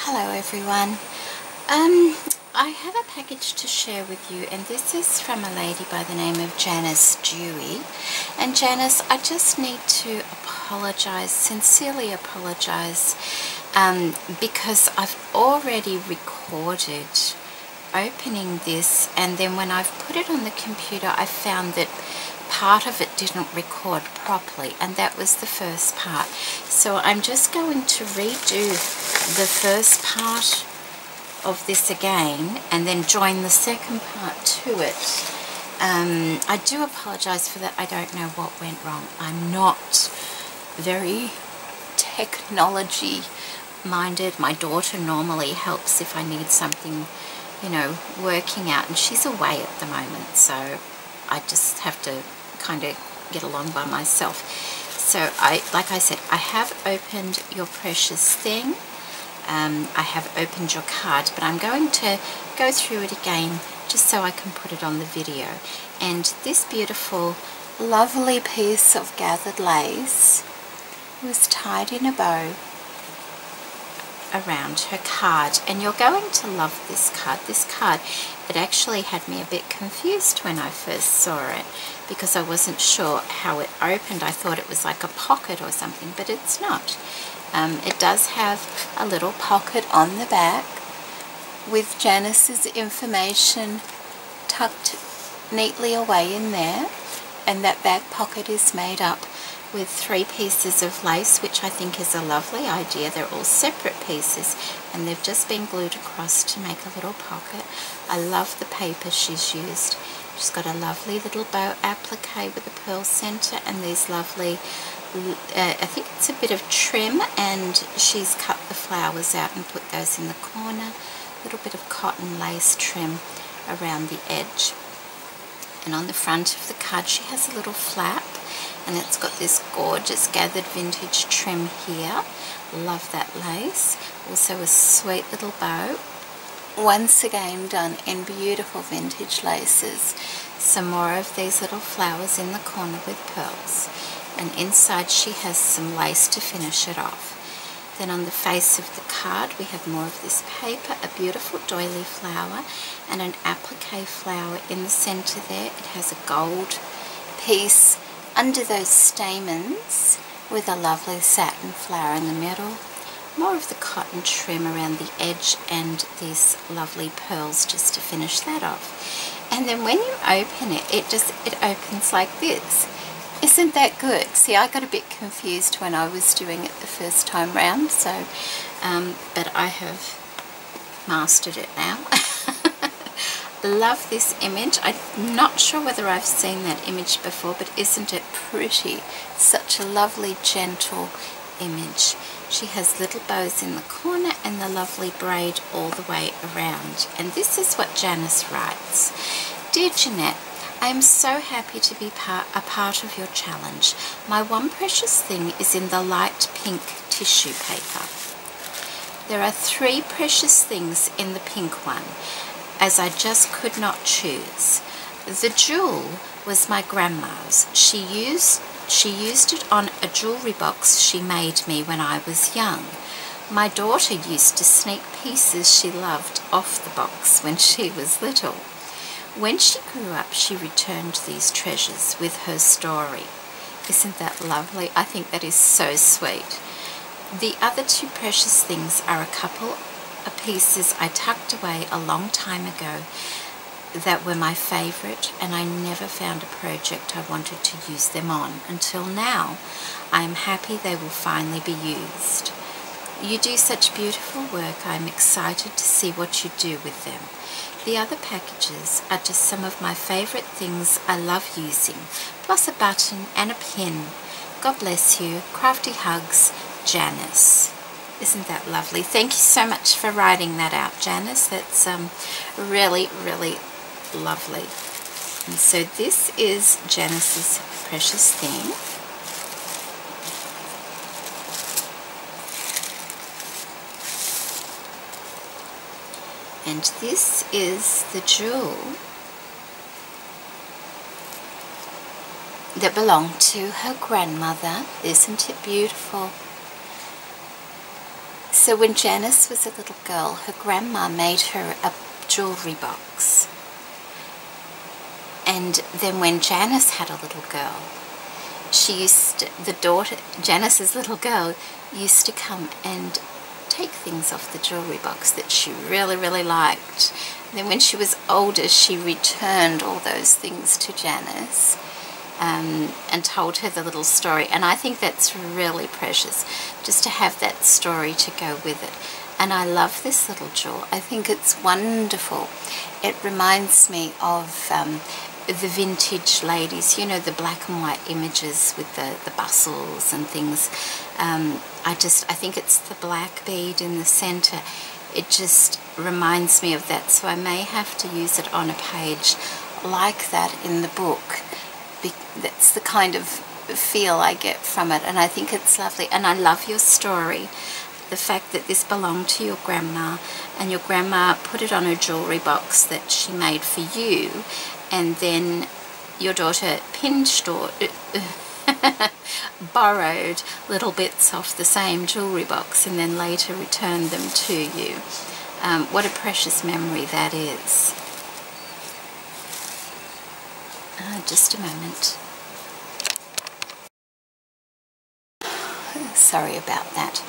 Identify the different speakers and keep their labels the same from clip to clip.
Speaker 1: Hello everyone. I have a package to share with you, and this is from a lady by the name of Janice Dewey. And Janice, I just need to apologize, sincerely apologize, because I've already recorded opening this, and then when I've put it on the computer I found that part of it didn't record properly, and that was the first part. So I'm just going to redo the first part of this again and then join the second part to it. I do apologize for that. I don't know what went wrong. I'm not very technology minded. My daughter normally helps if I need something, you know, working out, and she's away at the moment, so I just have to kind of get along by myself. So like I said, I have opened your precious thing. I have opened your card, but I'm going to go through it again just so I can put it on the video. And this beautiful, lovely piece of gathered lace was tied in a bow around her card, and you're going to love this card. This card, it actually had me a bit confused when I first saw it because I wasn't sure how it opened. I thought it was like a pocket or something, but it's not. It does have a little pocket on the back with Janice's information tucked neatly away in there, and that back pocket is made up with 3 pieces of lace, which I think is a lovely idea. They're all separate pieces and they've just been glued across to make a little pocket. I love the paper she's used. She's got a lovely little bow applique with a pearl center and these lovely, I think it's a bit of trim, and she's cut the flowers out and put those in the corner. A little bit of cotton lace trim around the edge. And on the front of the card she has a little flap, and it's got this gorgeous gathered vintage trim here. Love that lace. Also a sweet little bow, once again done in beautiful vintage laces. Some more of these little flowers in the corner with pearls, and inside she has some lace to finish it off. Then on the face of the card we have more of this paper, a beautiful doily flower and an applique flower in the center there. It has a gold piece under those stamens with a lovely satin flower in the middle. More of the cotton trim around the edge and these lovely pearls just to finish that off. And then when you open it, it opens like this. Isn't that good? See, I got a bit confused when I was doing it the first time round, so but I have mastered it now. Love this image. I'm not sure whether I've seen that image before, but isn't it pretty? Such a lovely, gentle image. She has little bows in the corner and the lovely braid all the way around. And this is what Janice writes. Dear Jeanette, I am so happy to be a part of your challenge. My one precious thing is in the light pink tissue paper. There are 3 precious things in the pink one, as I just could not choose. The jewel was my grandma's. She used it on a jewelry box she made me when I was young. My daughter used to sneak pieces she loved off the box when she was little. When she grew up, she returned these treasures with her story. Isn't that lovely? I think that is so sweet. The other 2 precious things are a couple of pieces I tucked away a long time ago that were my favorite, and I never found a project I wanted to use them on until now. I am happy they will finally be used. You do such beautiful work. I am excited to see what you do with them. The other packages are just some of my favorite things I love using, plus a button and a pin. God bless you. Crafty hugs, Janice. Isn't that lovely? Thank you so much for writing that out, Janice. That's really, really lovely. And so this is Janice's precious thing. And this is the jewel that belonged to her grandmother. Isn't it beautiful? So when Janice was a little girl, her grandma made her a jewellery box. And then when Janice had a little girl, Janice's little girl used to come and take things off the jewellery box that she really, really liked. And then when she was older, she returned all those things to Janice and told her the little story. And I think that's really precious, just to have that story to go with it. And I love this little jewel. I think it's wonderful. It reminds me of the vintage ladies, you know, the black and white images with the bustles and things. I think it's the black bead in the center. It just reminds me of that, so I may have to use it on a page like that in the book. That's the kind of feel I get from it, and I think it's lovely. And I love your story, the fact that this belonged to your grandma, and your grandma put it on a jewellery box that she made for you, and then your daughter pinched or borrowed little bits off the same jewellery box and then later returned them to you. What a precious memory that is. Just a moment. Sorry about that.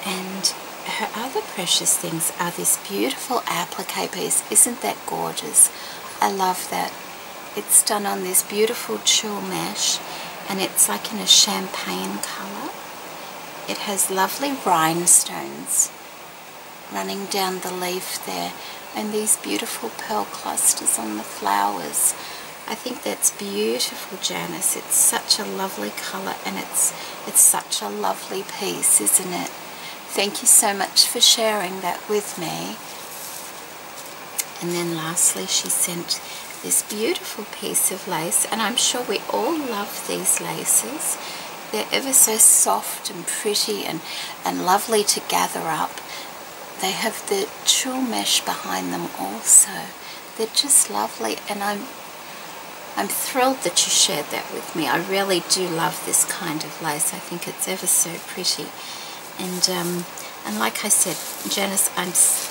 Speaker 1: And her other precious things are this beautiful applique piece. Isn't that gorgeous? I love that. It's done on this beautiful tulle mesh, and it's like in a champagne colour. It has lovely rhinestones running down the leaf there, and these beautiful pearl clusters on the flowers. I think that's beautiful, Janice. It's such a lovely colour, and it's such a lovely piece, isn't it? Thank you so much for sharing that with me. And then lastly, she sent this beautiful piece of lace, and I'm sure we all love these laces. They're ever so soft and pretty and lovely to gather up. They have the tulle mesh behind them also. They're just lovely, and I'm thrilled that you shared that with me. I really do love this kind of lace. I think it's ever so pretty. And like I said, Janice,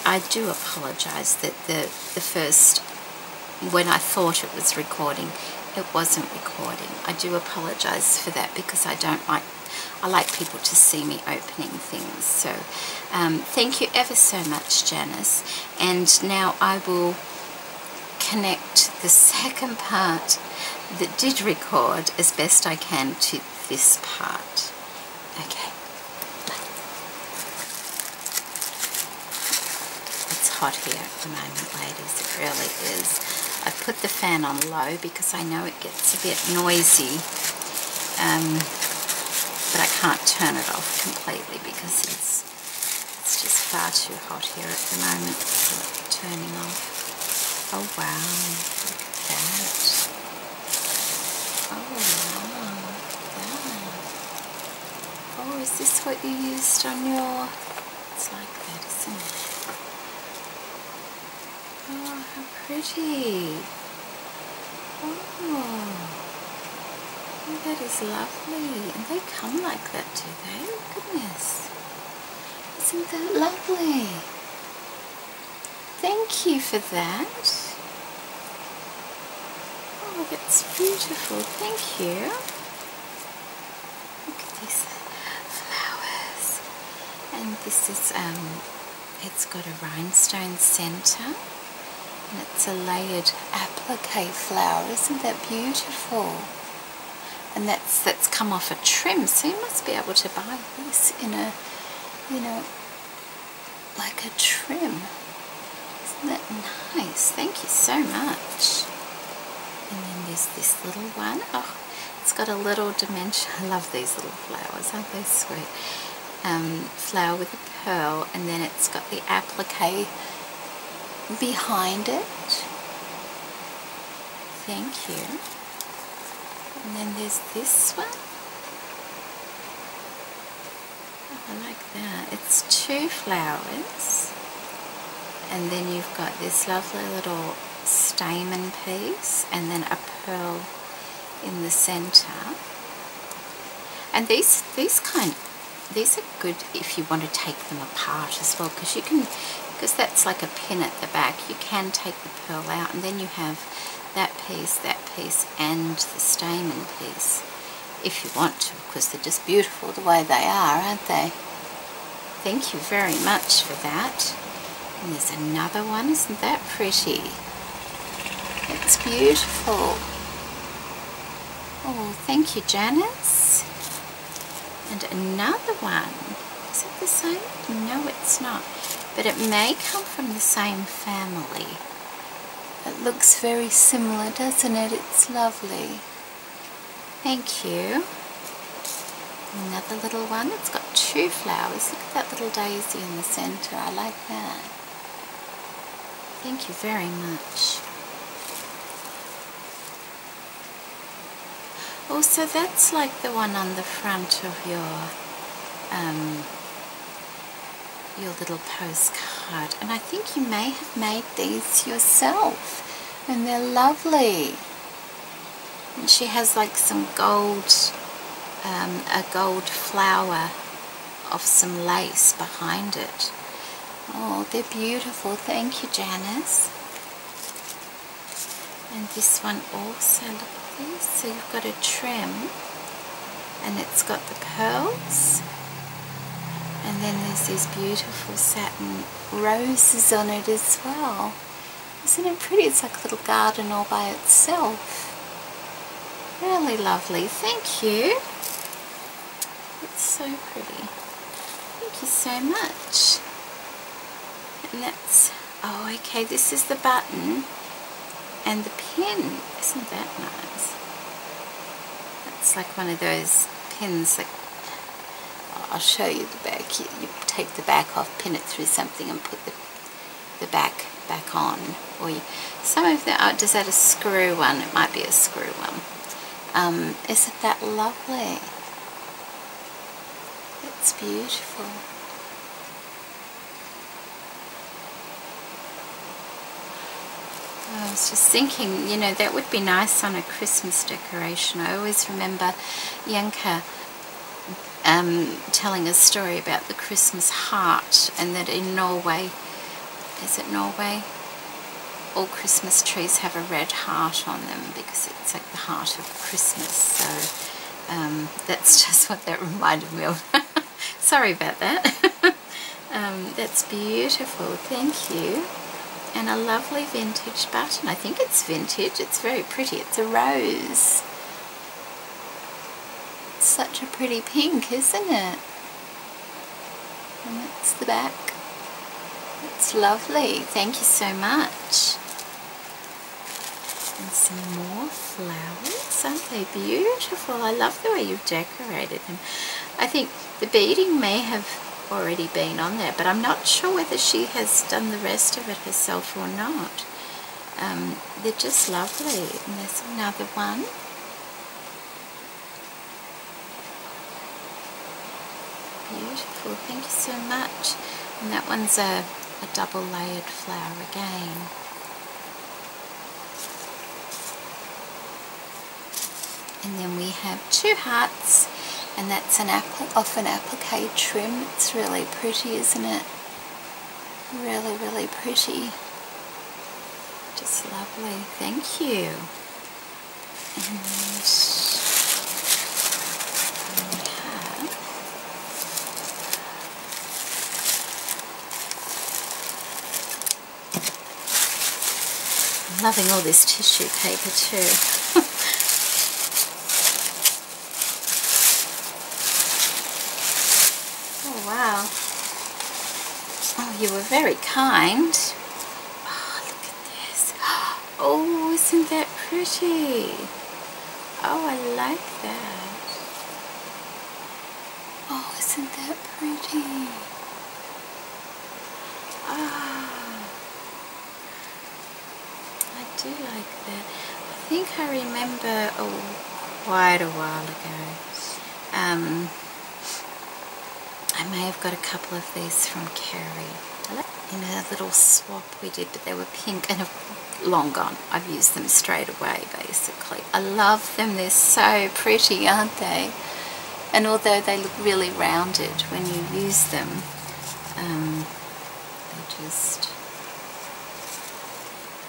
Speaker 1: I do apologise that the first, when I thought it was recording, it wasn't recording. I do apologise for that, because I like people to see me opening things. So thank you ever so much, Janice. And now I will connect the second part that did record as best I can to this part. Okay. It's hot here at the moment, ladies. It really is. I put the fan on low because I know it gets a bit noisy, but I can't turn it off completely because it's just far too hot here at the moment for turning off. Oh wow, look at that. Oh wow, look at that. Oh, is this what you used on your... It's like that, isn't it? Oh, how pretty. Oh, that is lovely. And they come like that, do they? Oh, goodness. Isn't that lovely? Thank you for that. Oh, that's beautiful. Thank you. Look at these flowers. And this is, it's got a rhinestone centre. And it's a layered applique flower. Isn't that beautiful? And that's come off a trim, so you must be able to buy this in a, you know, like a trim. Isn't that nice? Thank you so much. And then there's this little one. Oh, it's got a little dimension. I love these little flowers. Aren't they sweet? Flower with a pearl, and then it's got the applique behind it. Thank you. And then there's this one. Oh, I like that. It's two flowers. And then you've got this lovely little stamen piece, and then a pearl in the center. And these kind these are good if you want to take them apart as well, because you can, because that's like a pin at the back, you can take the pearl out and then you have that piece, and the stamen piece if you want to, because they're just beautiful the way they are, aren't they? Thank you very much for that. And there's another one, isn't that pretty? It's beautiful. Oh, thank you, Janice. And another one. Is it the same? No, it's not. But it may come from the same family. It looks very similar, doesn't it? It's lovely. Thank you. Another little one. It's got 2 flowers. Look at that little daisy in the center. I like that. Thank you very much. Also, that's like the one on the front of your little postcard, and I think you may have made these yourself, and they're lovely. And she has like some gold, a gold flower of some lace behind it. Oh, they're beautiful. Thank you, Janice. And this one also, look at this. So you've got a trim, and it's got the pearls, and then there's these beautiful satin roses on it as well. Isn't it pretty? It's like a little garden all by itself. Really lovely. Thank you. It's so pretty. Thank you so much. And that's, oh, okay, this is the button and the pin. Isn't that nice? That's like one of those pins that, I'll show you the back. You take the back off, pin it through something and put the back on. Or some of them, oh, does that a screw one? It might be a screw one. Isn't that lovely? It's beautiful. I was just thinking, you know, that would be nice on a Christmas decoration. I always remember Yanka telling a story about the Christmas heart, and that in Norway, is it Norway? All Christmas trees have a red heart on them because it's like the heart of Christmas. So that's just what that reminded me of. Sorry about that. That's beautiful. Thank you. And a lovely vintage button. I think it's vintage. It's very pretty. It's a rose. It's such a pretty pink, isn't it? And that's the back. It's lovely. Thank you so much. And some more flowers. Aren't they beautiful? I love the way you've decorated them. I think the beading may have already been on there, but I'm not sure whether she has done the rest of it herself or not. They're just lovely. And there's another one. Beautiful. Thank you so much. And that one's a double layered flower again. And then we have 2 hearts, and that's an off an applique trim. It's really pretty, isn't it? Really, really pretty. Just lovely. Thank you. And we have I'm loving all this tissue paper too. Wow. Oh, you were very kind. Oh, look at this. Oh, isn't that pretty? Oh, I like that. Oh, isn't that pretty? Ah, I do like that. I think I remember, quite a while ago. I may have got a couple of these from Kerry in a little swap we did, but they were pink and long gone. I've used them straight away, basically. I love them. They're so pretty, aren't they? And although they look really rounded when you use them,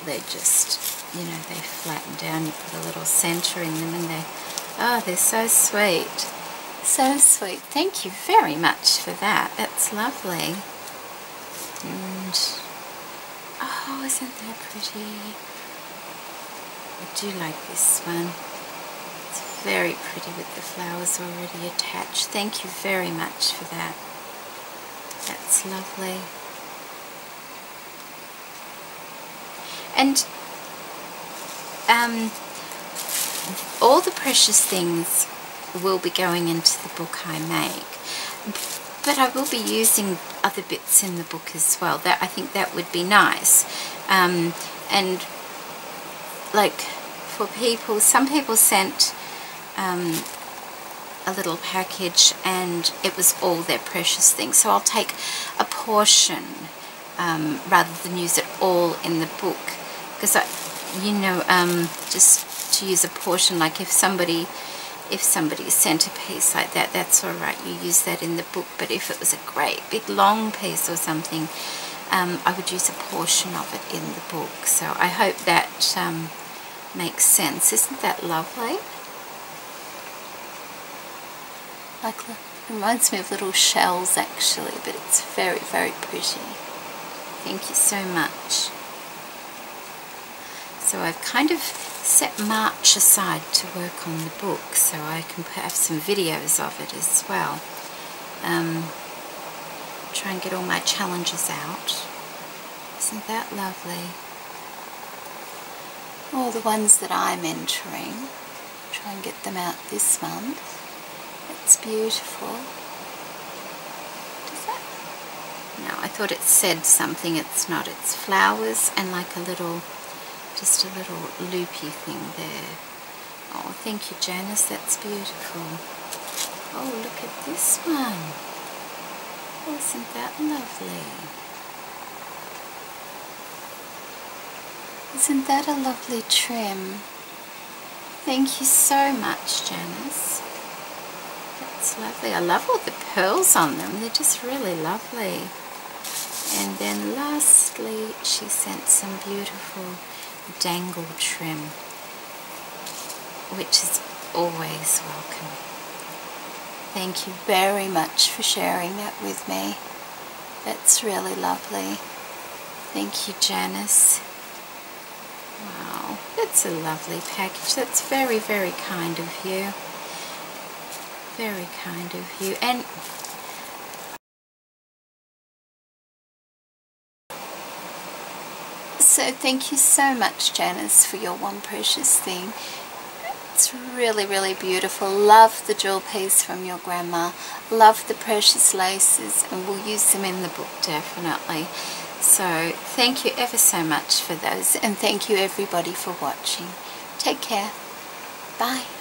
Speaker 1: they just, you know, they flatten down. You put a little center in them and they're so sweet. So sweet. Thank you very much for that. That's lovely. And, oh, isn't that pretty? I do like this one. It's very pretty with the flowers already attached. Thank you very much for that. That's lovely. And all the precious things will be going into the book I make, but I will be using other bits in the book as well. I think that would be nice. And like for people, some people sent a little package and it was all their precious things, so I'll take a portion rather than use it all in the book, because you know, just to use a portion, like if somebody sent a piece like that, that's all right, you use that in the book. But if it was a great big long piece or something, I would use a portion of it in the book. So I hope that makes sense. Isn't that lovely? Like, it reminds me of little shells actually, but it's very, very pretty. Thank you so much. So I've kind of set March aside to work on the book, so I can have some videos of it as well. Try and get all my challenges out. Isn't that lovely? All the ones that I'm entering, try and get them out this month. It's beautiful. Does that? No, I thought it said something. It's not. It's flowers and like a little, just a little loopy thing there. Oh, thank you, Janice. That's beautiful. Oh, look at this one. Oh, isn't that lovely? Isn't that a lovely trim? Thank you so much, Janice. That's lovely. I love all the pearls on them. They're just really lovely. And then lastly, she sent some beautiful dangle trim, which is always welcome. Thank you very much for sharing that with me. That's really lovely. Thank you, Janice. Wow, that's a lovely package. That's very, very kind of you. Very kind of you. And so thank you so much, Janice, for your one precious thing. It's really, really beautiful. Love the jewel piece from your grandma. Love the precious laces, and we'll use them in the book definitely. So thank you ever so much for those, and thank you everybody for watching. Take care. Bye.